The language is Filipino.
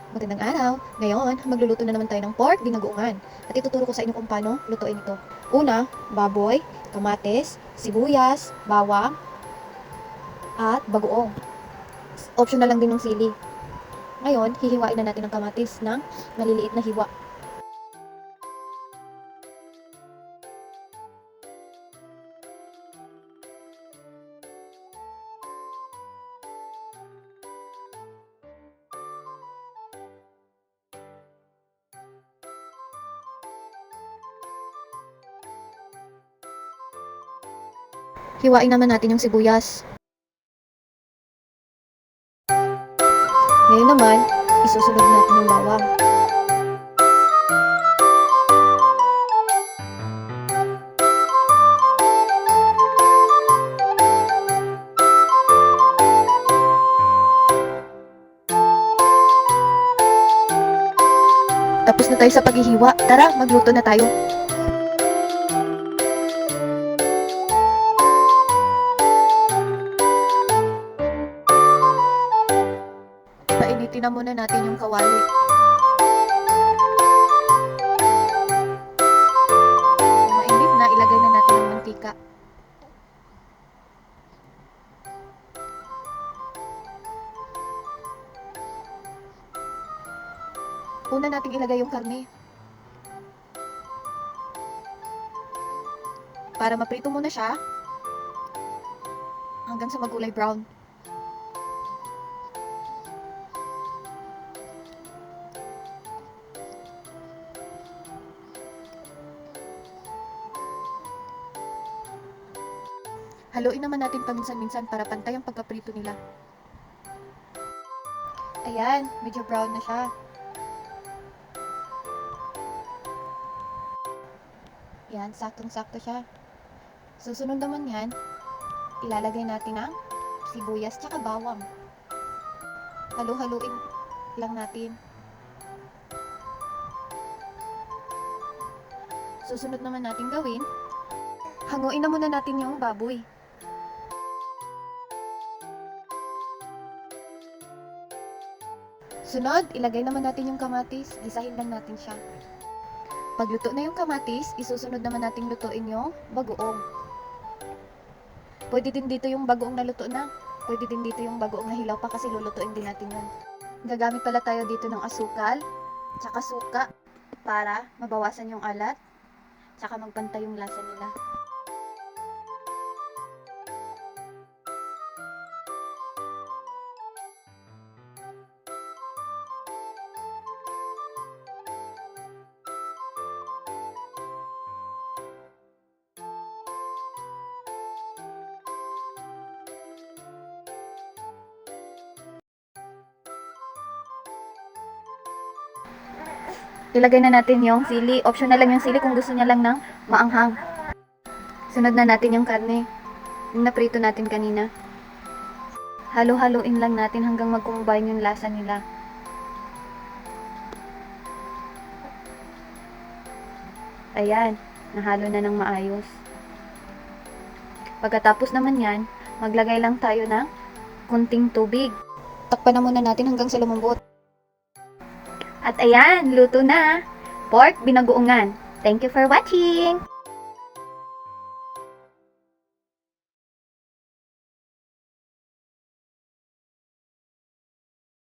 Magandang araw! Ngayon, magluluto na naman tayo ng pork binagoongan. At ituturo ko sa inyo kung paano lutuin ito. Una, baboy, kamatis, sibuyas, bawang, at bagoong. Optional lang din ng sili. Ngayon, hihiwain na natin ang kamatis ng maliliit na hiwa. Hiwain naman natin yung sibuyas. Ngayon naman, isusunod natin yung bawang. Tapos na tayo sa paghihiwa. Tara, magluto na tayo. Painitin na muna natin yung kawali. Kung mainit na, ilagay na natin ang mantika. Una nating ilagay yung karne. Para maprito muna siya hanggang sa magkulay brown. Haluin naman natin paminsan-minsan para pantay ang pagkaprito nila. Ayan, medyo brown na siya. Yan, saktong-sakto siya. Susunod naman yan, ilalagay natin ang sibuyas tsaka bawang. Halu-haluin lang natin. Susunod naman natin gawin, hanguin na muna natin yung baboy. Sunod, ilagay naman natin yung kamatis, gisahin lang natin siya. Pagluto na yung kamatis, isusunod naman natin lutuin yung bagoong. Pwede din dito yung bagoong na luto na. Pwede din dito yung bagoong na hilaw pa kasi lulutuin din natin yun. Gagamit pala tayo dito ng asukal, tsaka suka, para mabawasan yung alat, tsaka magpantay yung lasa nila. Ilagay na natin yung sili. Optional lang yung sili kung gusto niya lang ng maanghang. Sunod na natin yung karne. Yung naprito natin kanina. Halo-haloin lang natin hanggang mag-combine yung lasa nila. Ayan, nahalo na ng maayos. Pagkatapos naman yan, maglagay lang tayo ng kunting tubig. Takpan na muna natin hanggang sa lumambot. At ayan, luto na! Pork binagoongan. Thank you for watching!